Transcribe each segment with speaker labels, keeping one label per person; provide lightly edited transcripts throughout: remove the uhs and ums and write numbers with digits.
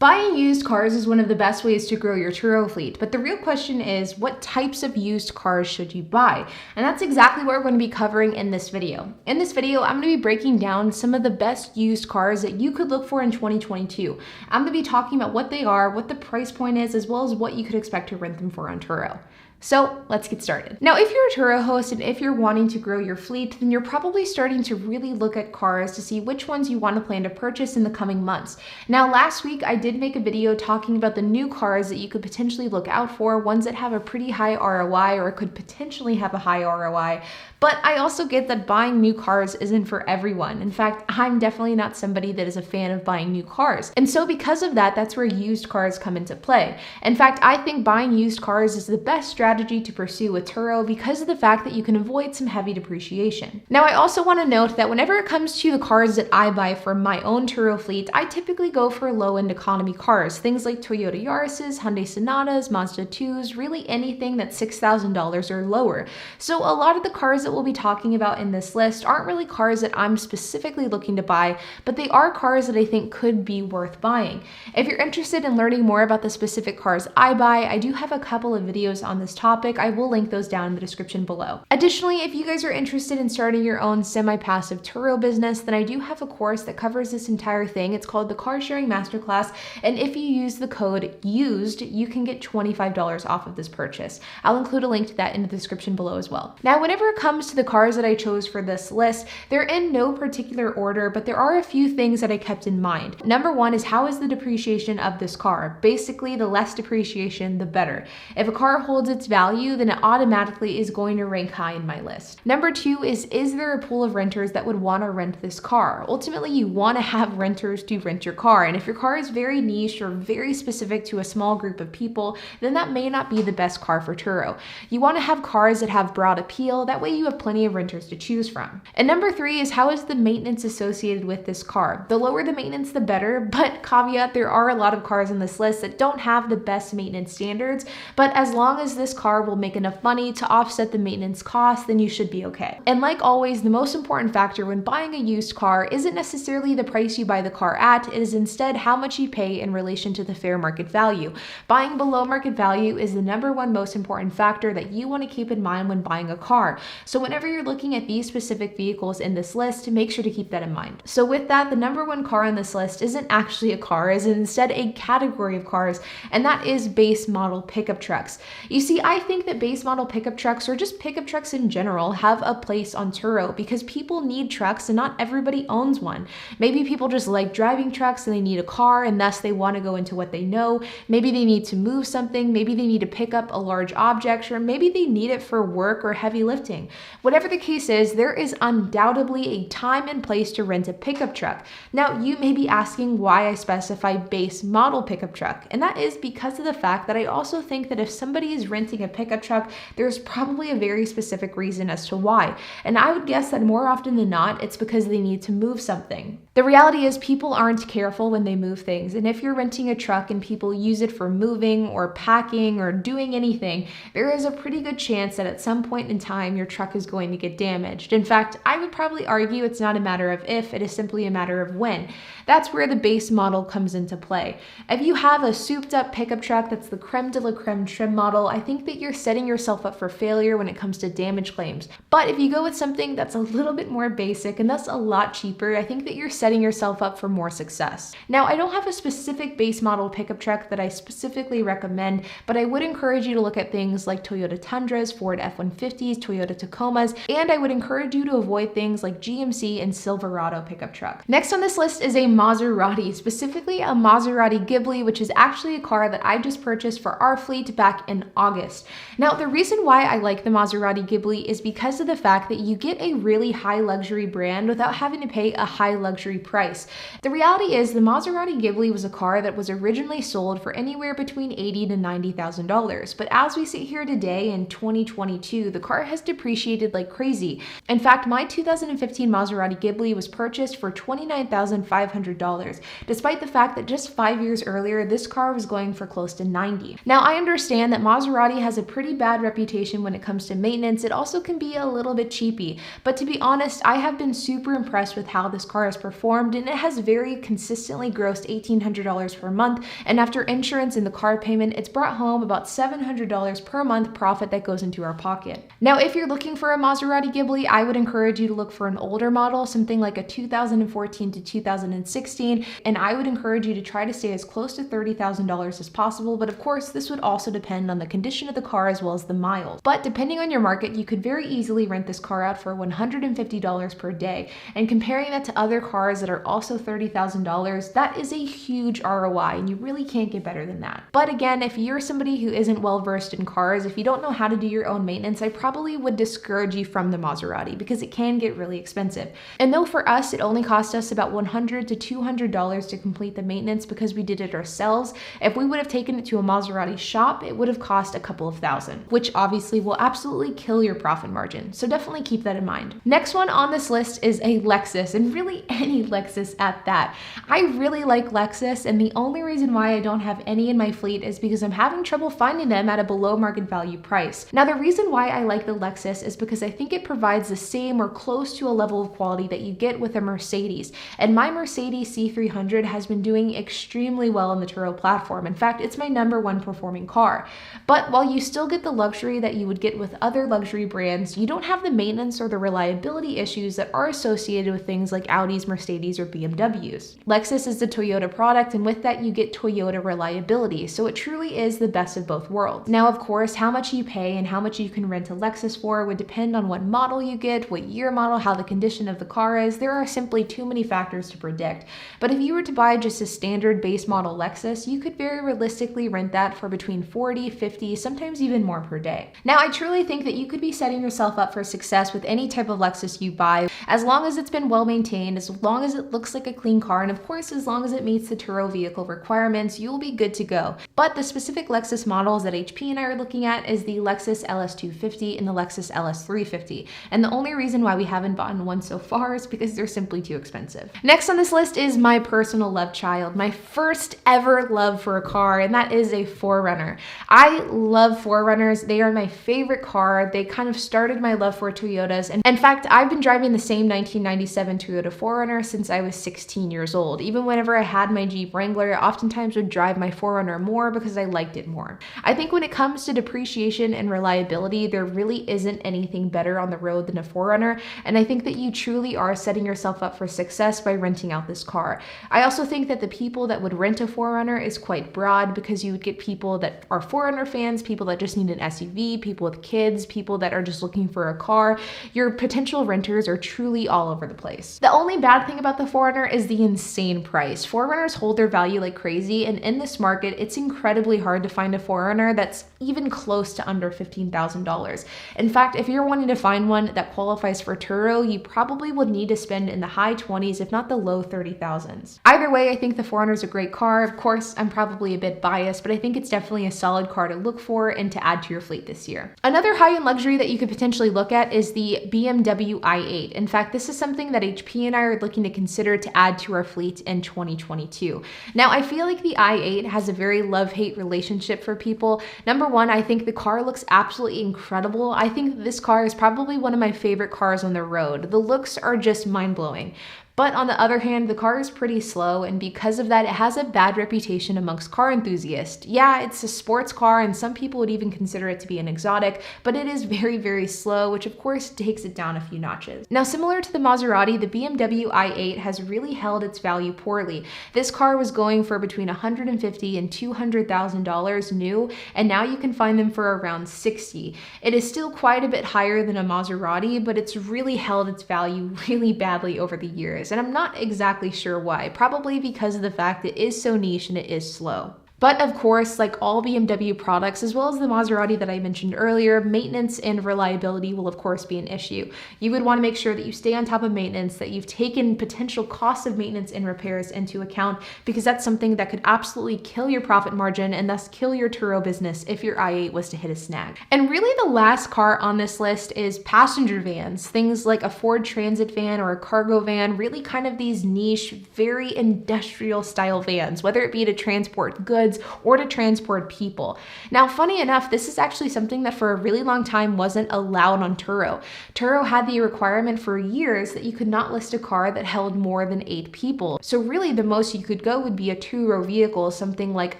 Speaker 1: Buying used cars is one of the best ways to grow your Turo fleet, but the real question is, what types of used cars should you buy? And that's exactly what we're going to be covering in this video. In this video, I'm going to be breaking down some of the best used cars that you could look for in 2022. I'm going to be talking about what they are, what the price point is, as well as what you could expect to rent them for on Turo. So let's get started. Now, if you're a Turo host and if you're wanting to grow your fleet, then you're probably starting to really look at cars to see which ones you want to plan to purchase in the coming months. Now, last week I did make a video talking about the new cars that you could potentially look out for, ones that have a pretty high ROI or could potentially have a high ROI. But I also get that buying new cars isn't for everyone. In fact, I'm definitely not somebody that is a fan of buying new cars. And so because of that, that's where used cars come into play. In fact, I think buying used cars is the best strategy to pursue with Turo because of the fact that you can avoid some heavy depreciation. Now, I also want to note that whenever it comes to the cars that I buy for my own Turo fleet, I typically go for low-end economy cars, things like Toyota Yaris's, Hyundai Sonatas, Mazda 2s, really anything that's $6,000 or lower. So a lot of the cars that we'll be talking about in this list aren't really cars that I'm specifically looking to buy, but they are cars that I think could be worth buying. If you're interested in learning more about the specific cars I buy, I do have a couple of videos on this topic. I will link those down in the description below. Additionally, if you guys are interested in starting your own semi-passive Turo business, then I do have a course that covers this entire thing. It's called the Car Sharing Masterclass, and if you use the code USED, you can get $25 off of this purchase. I'll include a link to that in the description below as well. Now, whenever it comes to the cars that I chose for this list, they're in no particular order, but there are a few things that I kept in mind. Number one is, how is the depreciation of this car? Basically, the less depreciation, the better. If a car holds its value, then it automatically is going to rank high in my list. Number two is there a pool of renters that would want to rent this car? Ultimately, you want to have renters to rent your car, and if your car is very niche or very specific to a small group of people, then that may not be the best car for Turo. You want to have cars that have broad appeal, that way you have plenty of renters to choose from. And number three is, how is the maintenance associated with this car? The lower the maintenance, the better, but caveat, there are a lot of cars on this list that don't have the best maintenance standards, but as long as this car will make enough money to offset the maintenance costs, then you should be okay. And like always, the most important factor when buying a used car isn't necessarily the price you buy the car at, it is instead how much you pay in relation to the fair market value. Buying below market value is the number one most important factor that you want to keep in mind when buying a car. So whenever you're looking at these specific vehicles in this list, make sure to keep that in mind. So with that, the number one car on this list isn't actually a car, is instead a category of cars, and that is base model pickup trucks. You see, I think that base model pickup trucks, or just pickup trucks in general, have a place on Turo because people need trucks and not everybody owns one. Maybe people just like driving trucks and they need a car and thus they want to go into what they know. Maybe they need to move something, maybe they need to pick up a large object, or maybe they need it for work or heavy lifting. Whatever the case is, there is undoubtedly a time and place to rent a pickup truck. Now, you may be asking why I specify base model pickup truck, and that is because of the fact that I also think that if somebody is renting a pickup truck, there's probably a very specific reason as to why. And I would guess that more often than not, it's because they need to move something. The reality is people aren't careful when they move things, and if you're renting a truck and people use it for moving or packing or doing anything, there is a pretty good chance that at some point in time your truck is going to get damaged. In fact, I would probably argue it's not a matter of if, it is simply a matter of when. That's where the base model comes into play. If you have a souped up pickup truck that's the creme de la creme trim model, I think that you're setting yourself up for failure when it comes to damage claims. But if you go with something that's a little bit more basic and thus a lot cheaper, I think that you're setting yourself up for more success. Now, I don't have a specific base model pickup truck that I specifically recommend, but I would encourage you to look at things like Toyota Tundras, Ford F-150s, Toyota Tacomas, and I would encourage you to avoid things like GMC and Silverado pickup truck. Next on this list is a Maserati, specifically a Maserati Ghibli, which is actually a car that I just purchased for our fleet back in August. Now, the reason why I like the Maserati Ghibli is because of the fact that you get a really high luxury brand without having to pay a high luxury price. The reality is the Maserati Ghibli was a car that was originally sold for anywhere between $80,000 to $90,000, but as we sit here today in 2022, the car has depreciated like crazy. In fact, my 2015 Maserati Ghibli was purchased for $29,500, despite the fact that just 5 years earlier, this car was going for close to $90,000. Now, I understand that Maserati has a pretty bad reputation when it comes to maintenance. It also can be a little bit cheapy, but to be honest, I have been super impressed with how this car has performed, and it has very consistently grossed $1,800 per month, and after insurance and the car payment, it's brought home about $700 per month profit that goes into our pocket. Now, if you're looking for a Maserati Ghibli, I would encourage you to look for an older model, something like a 2014 to 2016, and I would encourage you to try to stay as close to $30,000 as possible, but of course, this would also depend on the condition of the car as well as the miles. But depending on your market, you could very easily rent this car out for $150 per day, and comparing that to other cars that are also $30,000, that is a huge ROI, and you really can't get better than that. But again, if you're somebody who isn't well versed in cars, if you don't know how to do your own maintenance, I probably would discourage you from the Maserati because it can get really expensive. And though for us, it only cost us about $100 to $200 to complete the maintenance because we did it ourselves, if we would have taken it to a Maserati shop, it would have cost a couple of thousand, which obviously will absolutely kill your profit margin. So definitely keep that in mind. Next one on this list is a Lexus, and really any Lexus at that. I really like Lexus, and the only reason why I don't have any in my fleet is because I'm having trouble finding them at a below market value price. Now, the reason why I like the Lexus is because I think it provides the same or close to a level of quality that you get with a Mercedes. And my Mercedes C300 has been doing extremely well on the Turo platform. In fact, it's my #1 performing car. But while you still get the luxury that you would get with other luxury brands, you don't have the maintenance or the reliability issues that are associated with things like Audis, Mercedes, or BMWs. Lexus is the Toyota product, and with that you get Toyota reliability, so it truly is the best of both worlds. Now, of course, how much you pay and how much you can rent a Lexus for would depend on what model you get, what year model, how the condition of the car is. There are simply too many factors to predict. But if you were to buy just a standard base model Lexus, you could very realistically rent that for between 40, 50, sometimes even more per day. Now, I truly think that you could be setting yourself up for success with any type of Lexus you buy, as long as it's been well maintained, as long as it looks like a clean car, and of course, as long as it meets the Turo vehicle requirements, you'll be good to go. But the specific Lexus models that HP and I are looking at is the Lexus LS250 and the Lexus LS350. And the only reason why we haven't bought one so far is because they're simply too expensive. Next on this list is my personal love child, my first ever love for a car, and that is a 4Runner. I love 4Runners. They are my favorite car. They kind of started my love for Toyotas. And in fact, I've been driving the same 1997 Toyota 4Runner since I was 16 years old. Even whenever I had my Jeep Wrangler, I oftentimes would drive my 4Runner more because I liked it more. I think when it comes to depreciation and reliability, there really isn't anything better on the road than a 4Runner, and I think that you truly are setting yourself up for success by renting out this car. I also think that the people that would rent a 4Runner is quite broad, because you would get people that are 4Runner fans, people that just need an SUV, people with kids, people that are just looking for a car. Your potential renters are truly all over the place. The only bad thing about the 4Runner is the insane price. 4Runners hold their value like crazy, and in this market, it's incredibly hard to find a 4Runner that's even close to under $15,000. In fact, if you're wanting to find one that qualifies for Turo, you probably would need to spend in the high 20s, if not the low 30,000s. Either way, I think the 4Runner is a great car. Of course, I'm probably a bit biased, but I think it's definitely a solid car to look for and to add to your fleet this year. Another high-end luxury that you could potentially look at is the BMW i8. In fact, this is something that HP and I are looking to consider to add to our fleet in 2022. Now, I feel like the i8 has a very love-hate relationship for people. Number one, I think the car looks absolutely incredible. I think this car is probably one of my favorite cars on the road. The looks are just mind-blowing. But on the other hand, the car is pretty slow, and because of that, it has a bad reputation amongst car enthusiasts. Yeah, it's a sports car, and some people would even consider it to be an exotic, but it is very, very slow, which of course takes it down a few notches. Now, similar to the Maserati, the BMW i8 has really held its value poorly. This car was going for between $150,000 and $200,000 new, and now you can find them for around $60,000. It is still quite a bit higher than a Maserati, but it's really held its value really badly over the years. And I'm not exactly sure why, probably because of the fact it is so niche and it is slow. But of course, like all BMW products, as well as the Maserati that I mentioned earlier, maintenance and reliability will of course be an issue. You would want to make sure that you stay on top of maintenance, that you've taken potential costs of maintenance and repairs into account, because that's something that could absolutely kill your profit margin and thus kill your Turo business if your i8 was to hit a snag. And really the last car on this list is passenger vans, things like a Ford Transit van or a cargo van, really kind of these niche, very industrial style vans, whether it be to transport goods, goods or to transport people. Now, funny enough, this is actually something that for a really long time wasn't allowed on Turo. Turo had the requirement for years that you could not list a car that held more than 8 people. So really the most you could go would be a two-row vehicle, something like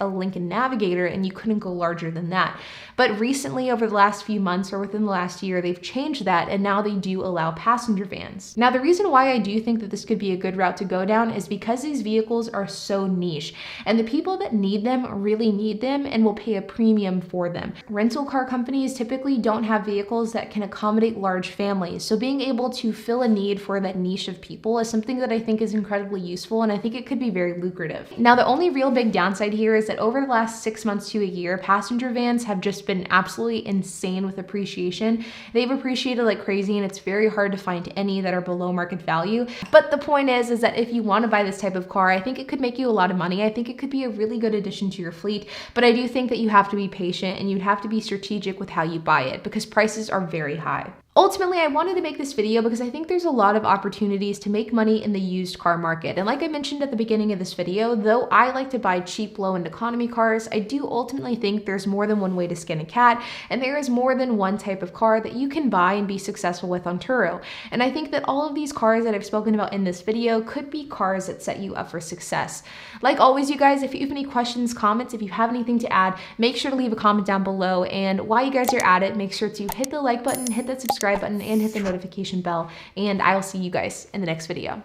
Speaker 1: a Lincoln Navigator, and you couldn't go larger than that. But recently, over the last few months or within the last year, they've changed that, and now they do allow passenger vans. Now, the reason why I do think that this could be a good route to go down is because these vehicles are so niche, and the people that need them really need them and will pay a premium for them. Rental car companies typically don't have vehicles that can accommodate large families, so being able to fill a need for that niche of people is something that I think is incredibly useful, and I think it could be very lucrative. Now, the only real big downside here is that over the last 6 months to a year, passenger vans have just been absolutely insane with appreciation. They've appreciated like crazy, and it's very hard to find any that are below market value. But the point is that if you want to buy this type of car, I think it could make you a lot of money. I think it could be a really good addition to your fleet, but I do think that you have to be patient and you'd have to be strategic with how you buy it because prices are very high. Ultimately, I wanted to make this video because I think there's a lot of opportunities to make money in the used car market. And like I mentioned at the beginning of this video, though I like to buy cheap, low-end economy cars, I do ultimately think there's more than one way to skin a cat, and there is more than one type of car that you can buy and be successful with on Turo. And I think that all of these cars that I've spoken about in this video could be cars that set you up for success. Like always, you guys, if you have any questions, comments, if you have anything to add, make sure to leave a comment down below. And while you guys are at it, make sure to hit the like button, hit that subscribe button, and hit the notification bell, and I'll see you guys in the next video.